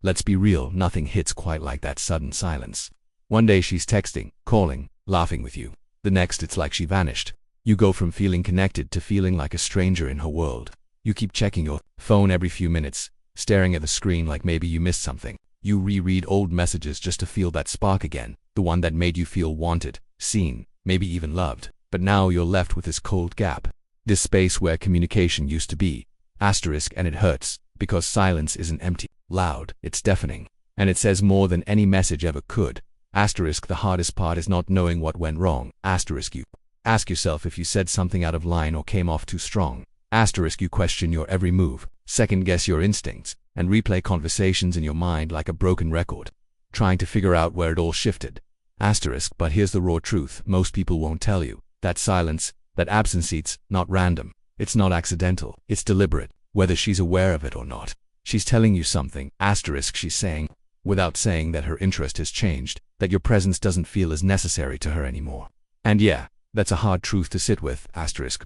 Let's be real, nothing hits quite like that sudden silence. One day she's texting, calling, laughing with you. The next it's like she vanished. You go from feeling connected to feeling like a stranger in her world. You keep checking your phone every few minutes, staring at the screen like maybe you missed something. You reread old messages just to feel that spark again, the one that made you feel wanted, seen, maybe even loved. But now you're left with this cold gap, this space where communication used to be. And it hurts, because silence isn't empty, loud, it's deafening. And it says more than any message ever could. The hardest part is not knowing what went wrong. You ask yourself if you said something out of line or came off too strong. You question your every move, second-guess your instincts, and replay conversations in your mind like a broken record, trying to figure out where it all shifted. But here's the raw truth most people won't tell you. That silence, that absence, it's not random. It's not accidental. It's deliberate, whether she's aware of it or not. She's telling you something. She's saying, without saying, that her interest has changed, that your presence doesn't feel as necessary to her anymore. And yeah, that's a hard truth to sit with,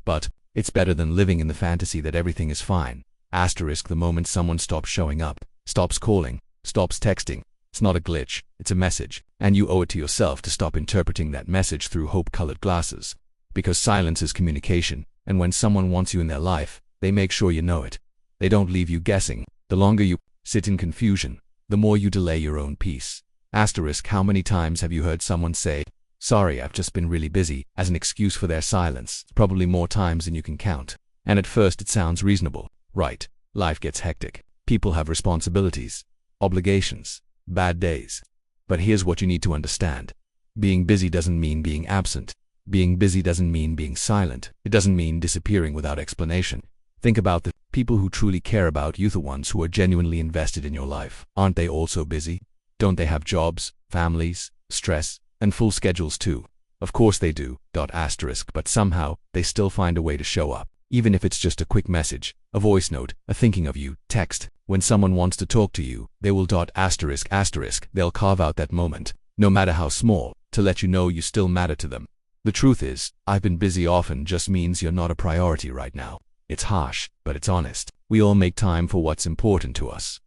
but it's better than living in the fantasy that everything is fine. The moment someone stops showing up, stops calling, stops texting, it's not a glitch, it's a message, and you owe it to yourself to stop interpreting that message through hope-colored glasses. Because silence is communication, and when someone wants you in their life, they make sure you know it. They don't leave you guessing. The longer you sit in confusion, the more you delay your own peace. How many times have you heard someone say, "Sorry, I've just been really busy," as an excuse for their silence? Probably more times than you can count. And at first it sounds reasonable, right? Life gets hectic. People have responsibilities, obligations, bad days. But here's what you need to understand. Being busy doesn't mean being absent. Being busy doesn't mean being silent. It doesn't mean disappearing without explanation. Think about the people who truly care about you, the ones who are genuinely invested in your life. Aren't they also busy? Don't they have jobs, families, stress, and full schedules too? Of course they do, but somehow, they still find a way to show up. Even if it's just a quick message, a voice note, a thinking of you text. When someone wants to talk to you, they will they'll carve out that moment, no matter how small, to let you know you still matter to them. The truth is, "I've been busy" often just means you're not a priority right now. It's harsh, but it's honest. We all make time for what's important to us.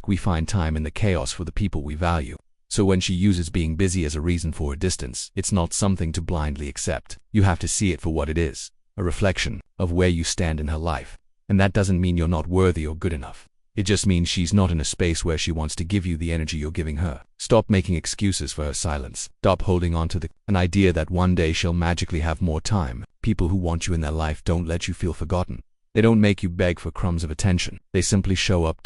We find time in the chaos for the people we value. So when she uses being busy as a reason for her distance, it's not something to blindly accept. You have to see it for what it is, a reflection of where you stand in her life. And that doesn't mean you're not worthy or good enough. It just means she's not in a space where she wants to give you the energy you're giving her. Stop making excuses for her silence. Stop holding on to an idea that one day she'll magically have more time. People who want you in their life don't let you feel forgotten. They don't make you beg for crumbs of attention. They simply show up.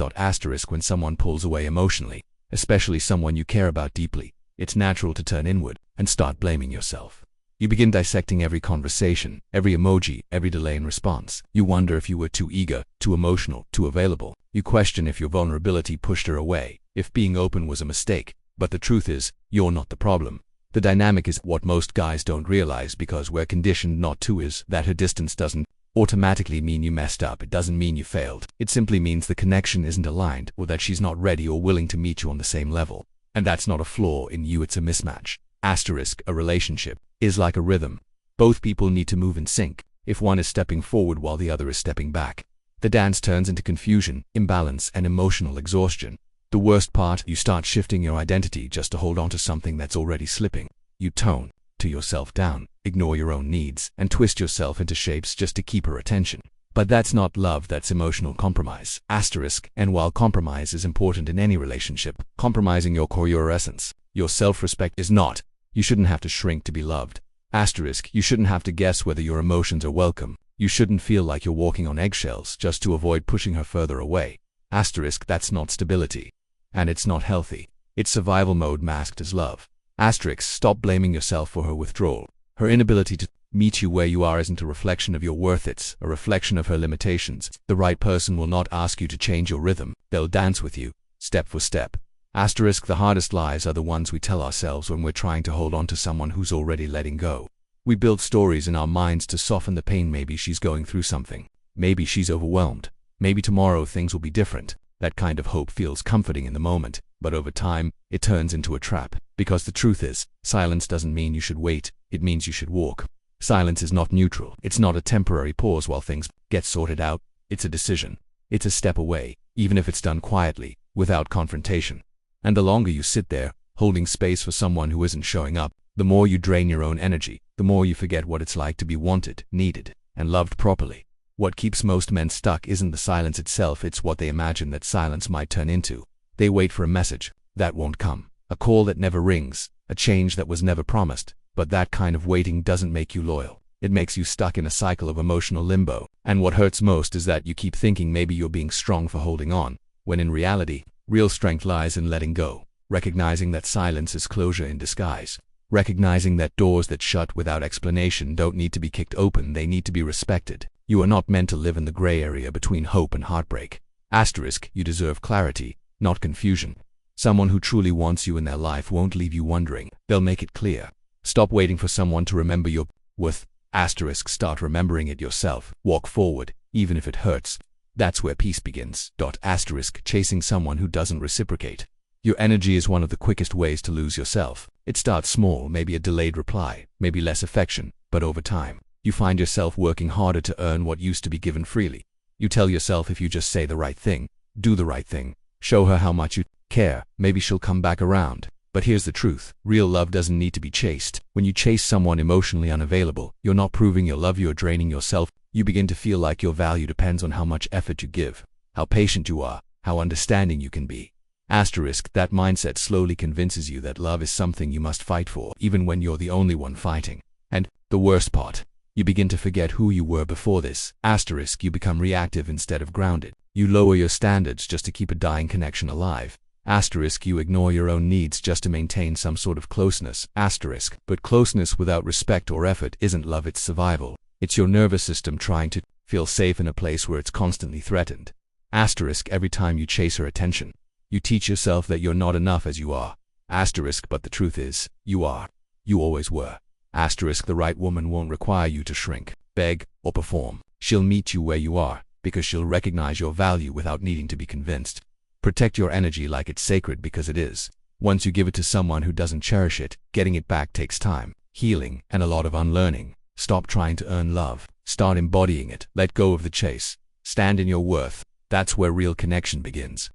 When someone pulls away emotionally, especially someone you care about deeply, it's natural to turn inward and start blaming yourself. You begin dissecting every conversation, every emoji, every delay in response. You wonder if you were too eager, too emotional, too available. You question if your vulnerability pushed her away, if being open was a mistake. But the truth is, you're not the problem. The dynamic is what most guys don't realize, because we're conditioned not to, is that her distance doesn't automatically mean you messed up. It doesn't mean you failed. It simply means the connection isn't aligned, or that she's not ready or willing to meet you on the same level. And that's not a flaw in you, it's a mismatch. A relationship is like a rhythm. Both people need to move in sync. If one is stepping forward while the other is stepping back, the dance turns into confusion, imbalance, and emotional exhaustion. The worst part, you start shifting your identity just to hold on to something that's already slipping. You tone to yourself down, ignore your own needs, and twist yourself into shapes just to keep her attention. But that's not love, that's emotional compromise. And while compromise is important in any relationship, compromising your core, your essence, your self-respect is not. You shouldn't have to shrink to be loved. You shouldn't have to guess whether your emotions are welcome. You shouldn't feel like you're walking on eggshells just to avoid pushing her further away. That's not stability. And it's not healthy. It's survival mode masked as love. Stop blaming yourself for her withdrawal. Her inability to meet you where you are isn't a reflection of your worth, it's a reflection of her limitations. The right person will not ask you to change your rhythm. They'll dance with you, step for step. The hardest lies are the ones we tell ourselves when we're trying to hold on to someone who's already letting go. We build stories in our minds to soften the pain. Maybe she's going through something. Maybe she's overwhelmed. Maybe tomorrow things will be different. That kind of hope feels comforting in the moment, but over time, it turns into a trap. Because the truth is, silence doesn't mean you should wait, it means you should walk. Silence is not neutral. It's not a temporary pause while things get sorted out. It's a decision. It's a step away, even if it's done quietly, without confrontation. And the longer you sit there, holding space for someone who isn't showing up, the more you drain your own energy, the more you forget what it's like to be wanted, needed, and loved properly. What keeps most men stuck isn't the silence itself, it's what they imagine that silence might turn into. They wait for a message that won't come, a call that never rings, a change that was never promised. But that kind of waiting doesn't make you loyal. It makes you stuck in a cycle of emotional limbo. And what hurts most is that you keep thinking maybe you're being strong for holding on, when in reality, real strength lies in letting go, recognizing that silence is closure in disguise, recognizing that doors that shut without explanation don't need to be kicked open, they need to be respected. You are not meant to live in the gray area between hope and heartbreak. Asterisk, you deserve clarity, not confusion. Someone who truly wants you in their life won't leave you wondering. They'll make it clear. Stop waiting for someone to remember your worth. Asterisk, start remembering it yourself. Walk forward, even if it hurts. That's where peace begins. Asterisk, chasing someone who doesn't reciprocate. Your energy is one of the quickest ways to lose yourself. It starts small, maybe a delayed reply, maybe less affection, but over time, you find yourself working harder to earn what used to be given freely. You tell yourself if you just say the right thing, do the right thing, show her how much you care, maybe she'll come back around. But here's the truth. Real love doesn't need to be chased. When you chase someone emotionally unavailable, you're not proving your love, you're draining yourself. You begin to feel like your value depends on how much effort you give, how patient you are, how understanding you can be. Asterisk, that mindset slowly convinces you that love is something you must fight for, even when you're the only one fighting. And the worst part, you begin to forget who you were before this. Asterisk, you become reactive instead of grounded. You lower your standards just to keep a dying connection alive. Asterisk, you ignore your own needs just to maintain some sort of closeness. Asterisk, but closeness without respect or effort isn't love, it's survival. It's your nervous system trying to feel safe in a place where it's constantly threatened. Asterisk, every time you chase her attention, you teach yourself that you're not enough as you are. Asterisk, but the truth is, you are. You always were. Asterisk, the right woman won't require you to shrink, beg, or perform. She'll meet you where you are, because she'll recognize your value without needing to be convinced. Protect your energy like it's sacred, because it is. Once you give it to someone who doesn't cherish it, getting it back takes time, healing, and a lot of unlearning. Stop trying to earn love. Start embodying it. Let go of the chase. Stand in your worth. That's where real connection begins.